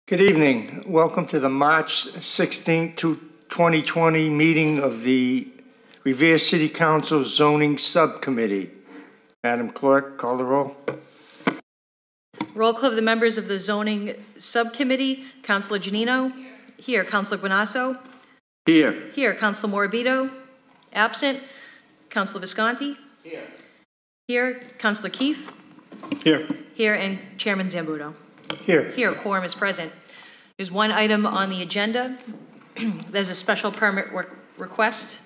Good evening. Welcome to the March 16th, 2020 meeting of the Revere City Council Zoning Subcommittee. Madam Clerk, call the roll. Roll call of the members of the Zoning Subcommittee. Councilor Janino? Here. Councilor Bonasso? Here. Here. Councilor Morabito? Absent. Councilor Visconti? Here. Here. Councilor Keefe? Here. Here. And Chairman Zambuto? Here. Here. Quorum is present. There's one item on the agenda. There's a special permit request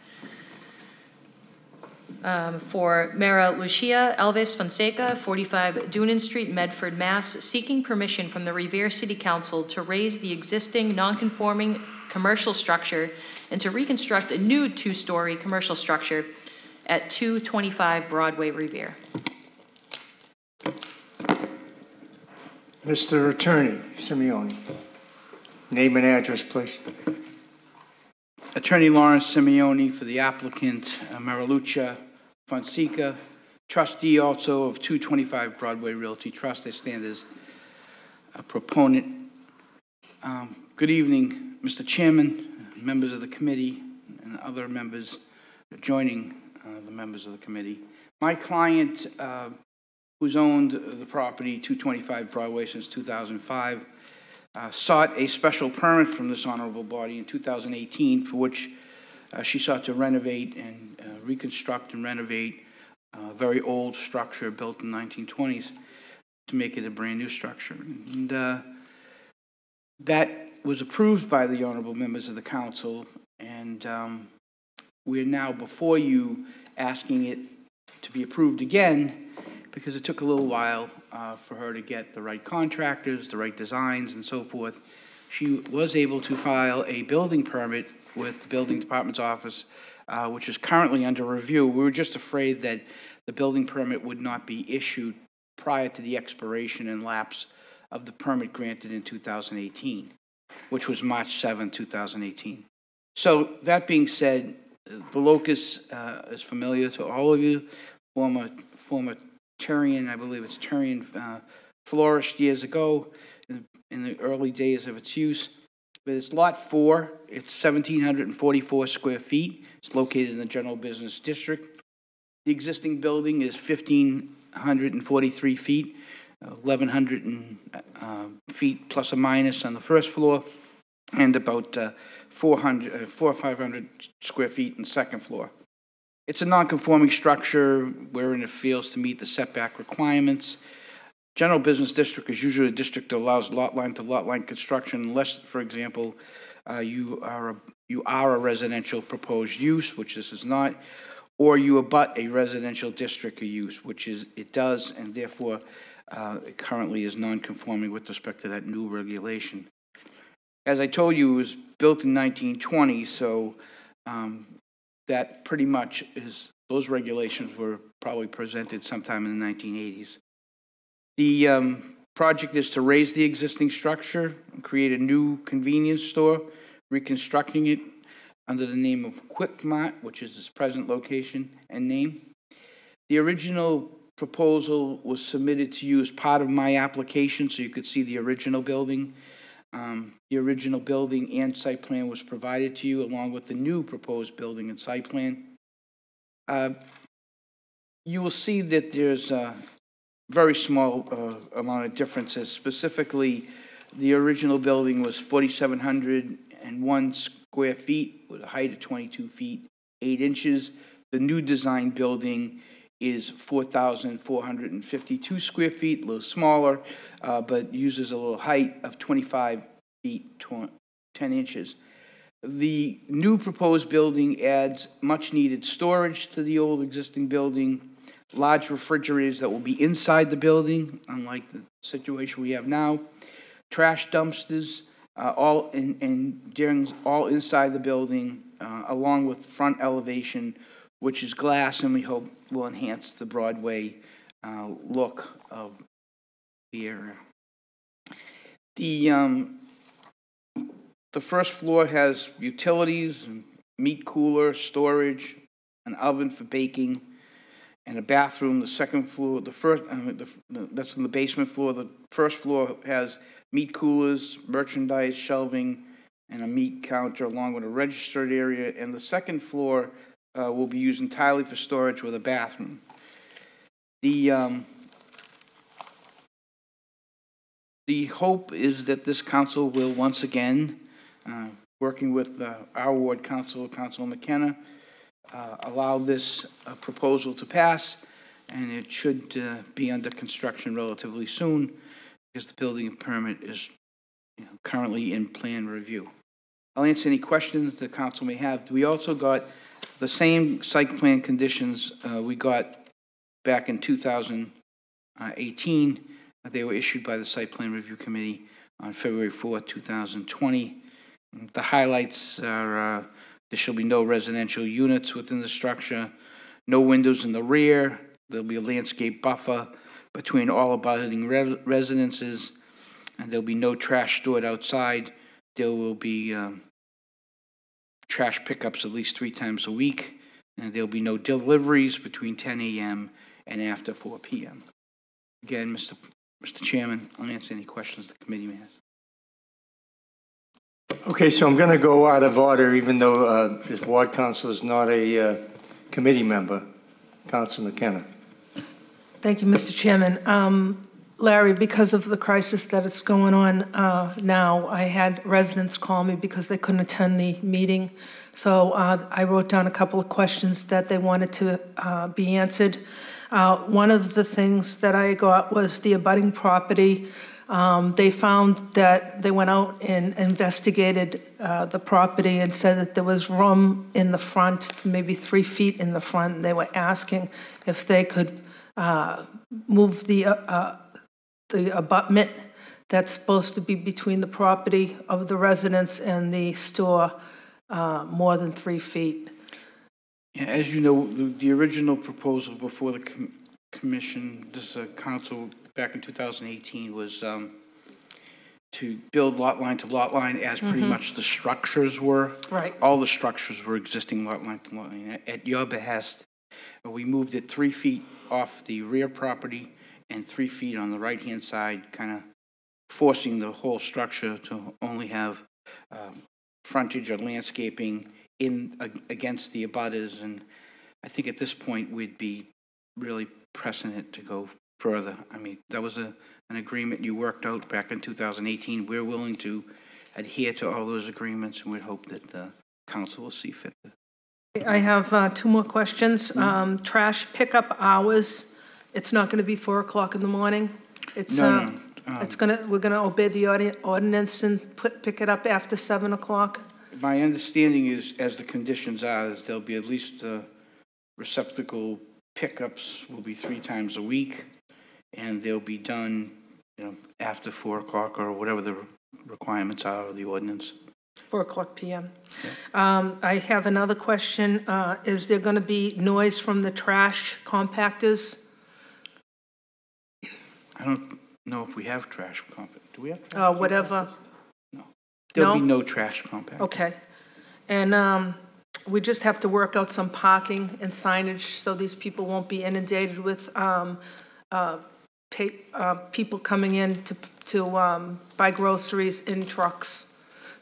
for Mara Lucia Elvis Fonseca, 45 Dunan Street, Medford, Mass., seeking permission from the Revere City Council to raise the existing non-conforming commercial structure and to reconstruct a new two-story commercial structure at 225 Broadway, Revere. Mr. Attorney Simeoni, name and address, please. Attorney Lawrence Simeoni for the applicant, Maralucha Fonseca, trustee also of 225 Broadway Realty Trust. I stand as a proponent. Good evening, Mr. Chairman, members of the committee, and other members joining the members of the committee. My client, who's owned the property 225 Broadway since 2005, sought a special permit from this honorable body in 2018 for which she sought to renovate and reconstruct and renovate a very old structure built in the 1920s to make it a brand new structure. And that was approved by the honorable members of the council, and we're now before you asking it to be approved again because it took a little while for her to get the right contractors, the right designs, and so forth. She was able to file a building permit with the building department's office, which is currently under review. We were just afraid that the building permit would not be issued prior to the expiration and lapse of the permit granted in 2018, which was March 7, 2018. So that being said, the locus is familiar to all of you. Former Turian, I believe it's Turian, flourished years ago in the early days of its use. But it's lot 4. It's 1,744 square feet. It's located in the general business district. The existing building is 1,543 feet, 1,100 feet plus or minus on the first floor, and about 400 or 500 square feet in the second floor. It's a non-conforming structure wherein it fails to meet the setback requirements. General business district is usually a district that allows lot line to lot line construction unless, for example, you are a residential proposed use, which this is not, or you abut a residential district of use, which is it does, and therefore it currently is non-conforming with respect to that new regulation. As I told you, it was built in 1920, so that pretty much is, those regulations were probably presented sometime in the 1980s. The project is to raise the existing structure and create a new convenience store, reconstructing it under the name of Quick Mart, which is its present location and name. The original proposal was submitted to you as part of my application, so you could see the original building. The original building and site plan was provided to you along with the new proposed building and site plan. You will see that there's a very small amount of differences. Specifically, the original building was 4,701 square feet with a height of 22 feet, 8 inches. The new design building is 4,452 square feet, a little smaller, but uses a little height of 25 feet, 10 inches. The new proposed building adds much needed storage to the old existing building, large refrigerators that will be inside the building, unlike the situation we have now, trash dumpsters, all inside the building, along with front elevation, which is glass, and we hope will enhance the Broadway look of the area. The first floor has utilities, meat cooler, storage, an oven for baking, and a bathroom. The second floor, that's in the basement floor. The first floor has meat coolers, merchandise, shelving, and a meat counter along with a registered area. And the second floor will be used entirely for storage with a bathroom. The hope is that this council will once again, working with our ward council, Councilor McKenna, allow this proposal to pass, and it should be under construction relatively soon because the building permit is currently in plan review. I'll answer any questions the council may have. We also got the same site plan conditions we got back in 2018. They were issued by the Site Plan Review Committee on February 4th, 2020. The highlights are there shall be no residential units within the structure, no windows in the rear, there'll be a landscape buffer between all abutting residences, and there'll be no trash stored outside. There will be trash pickups at least 3 times a week, and there'll be no deliveries between 10 a.m. and after 4 p.m. Again, Mr. Chairman, I'll answer any questions the committee may have. Okay, so I'm going to go out of order, even though this ward council is not a committee member. Councilor McKenna. Thank you, Mr. Chairman. Larry, because of the crisis that is going on now, I had residents call me because they couldn't attend the meeting. So I wrote down a couple of questions that they wanted to be answered. One of the things that I got was the abutting property. They found that they went out and investigated the property and said that there was room in the front, maybe 3 feet in the front. They were asking if they could move the abutment that's supposed to be between the property of the residents and the store more than 3 feet. Yeah, as you know, the original proposal before the commission, this council back in 2018 was to build lot line to lot line as pretty much the structures were. Right. All the structures were existing lot line to lot line. At your behest, we moved it 3 feet off the rear property and 3 feet on the right-hand side, kind of forcing the whole structure to only have frontage or landscaping in against the abutters. And I think at this point we'd be really pressing it to go further. I mean, that was an agreement you worked out back in 2018. We're willing to adhere to all those agreements, and we hope that the council will see fit. I have 2 more questions. Trash pickup hours. It's not going to be 4 o'clock in the morning. It's no. We're going to obey the ordinance and pick it up after 7 o'clock. My understanding is, as the conditions are, is there'll be at least receptacle pickups will be 3 times a week, and they'll be done, after 4 o'clock or whatever the requirements are of the ordinance. 4 o'clock p.m. Yeah. I have another question. Is there going to be noise from the trash compactors? I don't know if we have trash compactors. Do we have trash whatever. No. There'll be no trash compactors. Okay. And we just have to work out some parking and signage so these people won't be inundated with people coming in to buy groceries in trucks.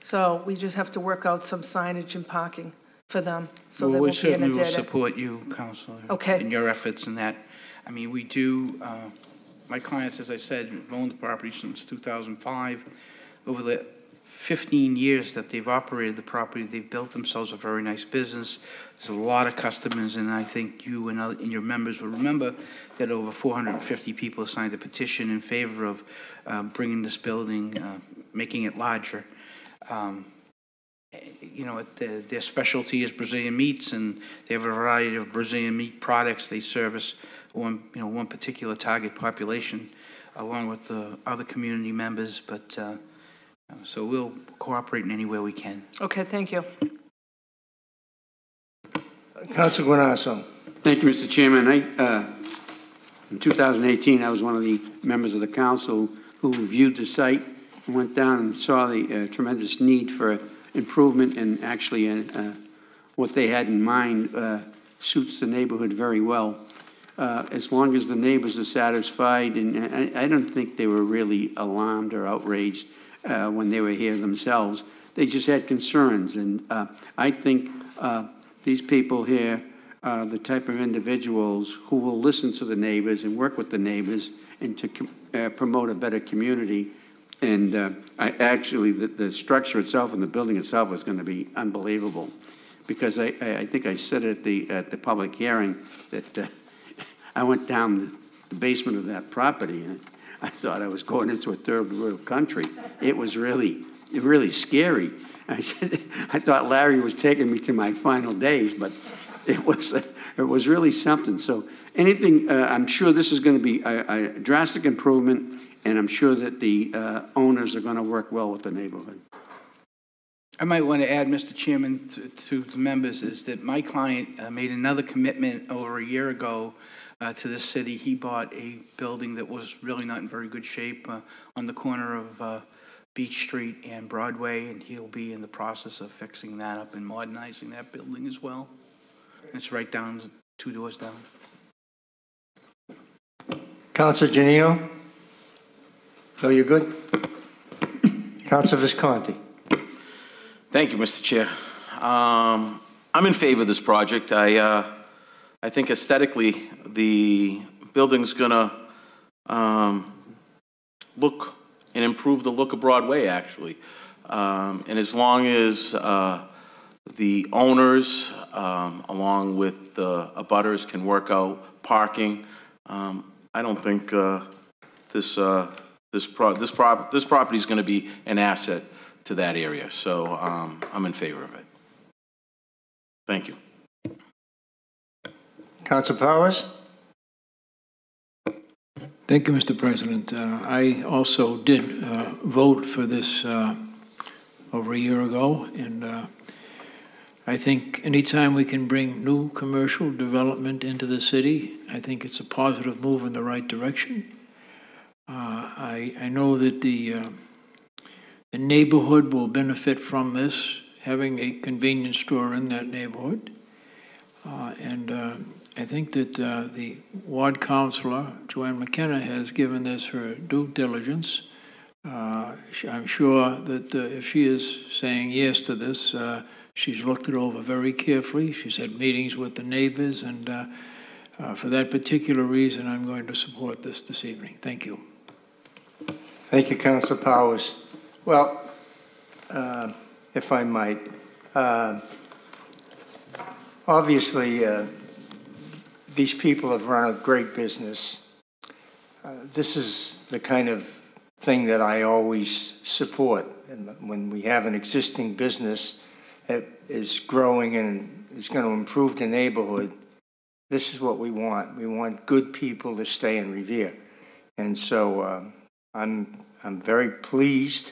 So we just have to work out some signage and parking for them so they won't be inundated. We certainly will support you, Councilor, in your efforts in that. I mean, we do, my clients, as I said, owned the property since 2005. Over the 15 years that they've operated the property, they've built themselves a very nice business. There's a lot of customers, and I think you and your members will remember that over 450 people signed a petition in favor of bringing this building, making it larger. Their specialty is Brazilian meats, and they have a variety of Brazilian meat products. They service one particular target population, along with the other community members. But so we'll cooperate in any way we can. Okay, thank you. Councilor Guanasso. Thank you, Mr. Chairman. In 2018, I was one of the members of the council who viewed the site and went down and saw the tremendous need for improvement, and actually what they had in mind suits the neighborhood very well. as long as the neighbors are satisfied, and I don't think they were really alarmed or outraged when they were here themselves. They just had concerns, and I think these people here are the type of individuals who will listen to the neighbors and work with the neighbors and to promote a better community. And actually, the structure itself and the building itself is going to be unbelievable, because I think I said it at the public hearing that I went down the basement of that property and I thought I was going into a third world country. It was really scary. I thought Larry was taking me to my final days, but it was really something. So anything, I'm sure this is going to be a drastic improvement, and I'm sure that the owners are going to work well with the neighborhood. I might want to add, Mr. Chairman, to the members, is that my client made another commitment over a year ago to this city. He bought a building that was really not in very good shape on the corner of Beach Street and Broadway, and he'll be in the process of fixing that up and modernizing that building as well. It's right down, 2 doors down. Councilor Janino? So you're good? Councilor Visconti? Thank you, Mr. Chair. I'm in favor of this project. I think aesthetically the building's gonna look and improve the look of Broadway, actually. And as long as the owners, along with the abutters, can work out parking, I don't think this property is going to be an asset to that area. So I'm in favor of it. Thank you. Councilor Powers? Thank you, Mr. President. I also did vote for this over a year ago, and I think anytime we can bring new commercial development into the city, I think it's a positive move in the right direction. I know that the neighborhood will benefit from this, having a convenience store in that neighborhood. I think that the ward councilor, Joanne McKenna, has given this her due diligence. I'm sure that if she is saying yes to this, she's looked it over very carefully. She's had meetings with the neighbors, and for that particular reason, I'm going to support this evening. Thank you. Thank you, Councilor Powers. Well, if I might, obviously, these people have run a great business. This is the kind of thing that I always support. And when we have an existing business that is growing and is going to improve the neighborhood, this is what we want. We want good people to stay in Revere. And so I'm very pleased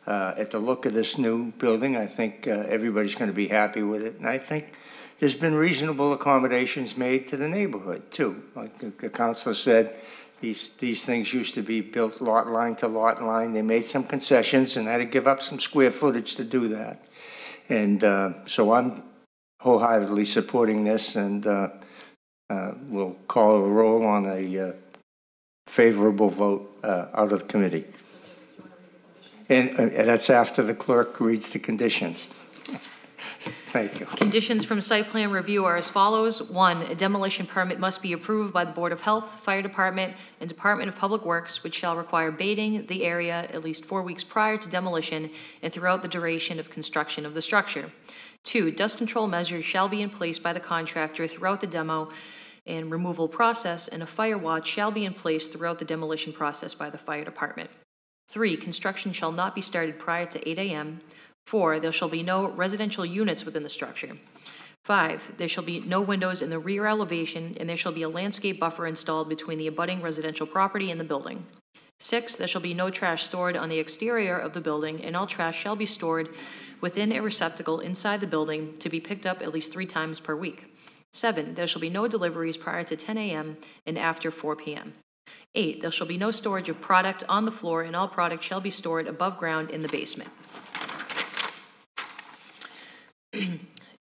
at the look of this new building. I think everybody's going to be happy with it. And I think there's been reasonable accommodations made to the neighborhood, too. Like the councilor said, these things used to be built lot line to lot line. They made some concessions and had to give up some square footage to do that. And so I'm wholeheartedly supporting this, and we'll call a roll on a favorable vote out of the committee. And that's after the clerk reads the conditions. Thank you. Conditions from site plan review are as follows. 1, a demolition permit must be approved by the Board of Health, Fire Department, and Department of Public Works, which shall require baiting the area at least 4 weeks prior to demolition and throughout the duration of construction of the structure. 2, dust control measures shall be in place by the contractor throughout the demo and removal process, and a fire watch shall be in place throughout the demolition process by the Fire Department. 3, construction shall not be started prior to 8 a.m. 4, there shall be no residential units within the structure. 5, there shall be no windows in the rear elevation, and there shall be a landscape buffer installed between the abutting residential property and the building. 6, there shall be no trash stored on the exterior of the building, and all trash shall be stored within a receptacle inside the building to be picked up at least 3 times per week. 7, there shall be no deliveries prior to 10 a.m. and after 4 p.m. 8, there shall be no storage of product on the floor, and all product shall be stored above ground in the basement.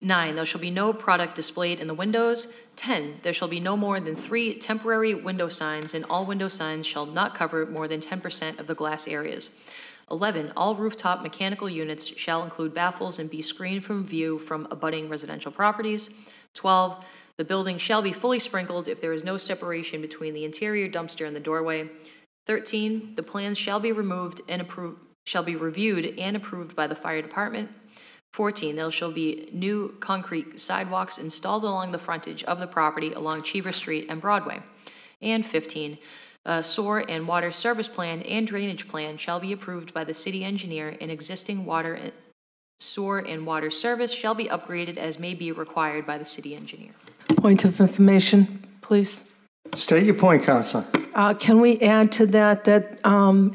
9, there shall be no product displayed in the windows. 10, there shall be no more than 3 temporary window signs, and all window signs shall not cover more than 10% of the glass areas. 11, all rooftop mechanical units shall include baffles and be screened from view from abutting residential properties. 12, the building shall be fully sprinkled if there is no separation between the interior dumpster and the doorway. 13, the plans shall be reviewed and approved by the fire department. 14, there shall be new concrete sidewalks installed along the frontage of the property along Cheever Street and Broadway. And 15, sewer and water service plan and drainage plan shall be approved by the city engineer, and existing sewer and water service shall be upgraded as may be required by the city engineer. Point of information, please. State your point, Counselor. Can we add to that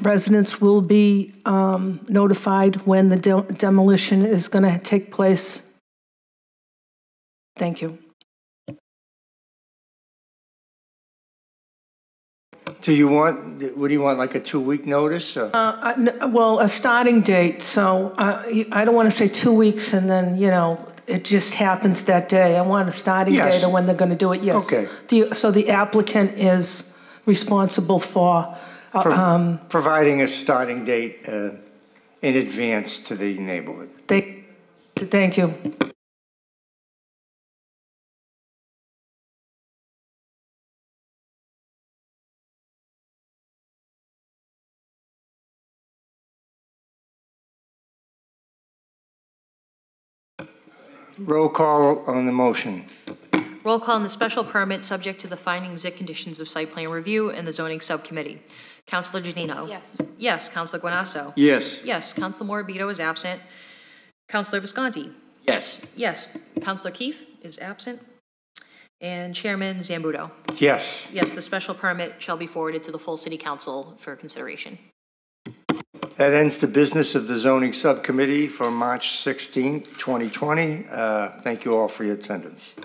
residents will be notified when the demolition is going to take place? Thank you. What do you want, like a 2-week notice? Or? Well, a starting date. So I don't want to say 2 weeks and then, it just happens that day. I want a starting date of when they're going to do it. Yes. Okay. So the applicant is responsible for providing a starting date in advance to the neighborhood. Thank you. Roll call on the motion. Roll call on the special permit subject to the findings and conditions of site plan review and the zoning subcommittee. Councilor Janino? Yes. Yes. Councilor Guanasso? Yes. Yes. Councilor Morabito is absent. Councilor Visconti? Yes. Yes. Councilor Keefe is absent. And Chairman Zambudo? Yes. Yes, the special permit shall be forwarded to the full city council for consideration. That ends the business of the zoning subcommittee for March 16, 2020. Thank you all for your attendance.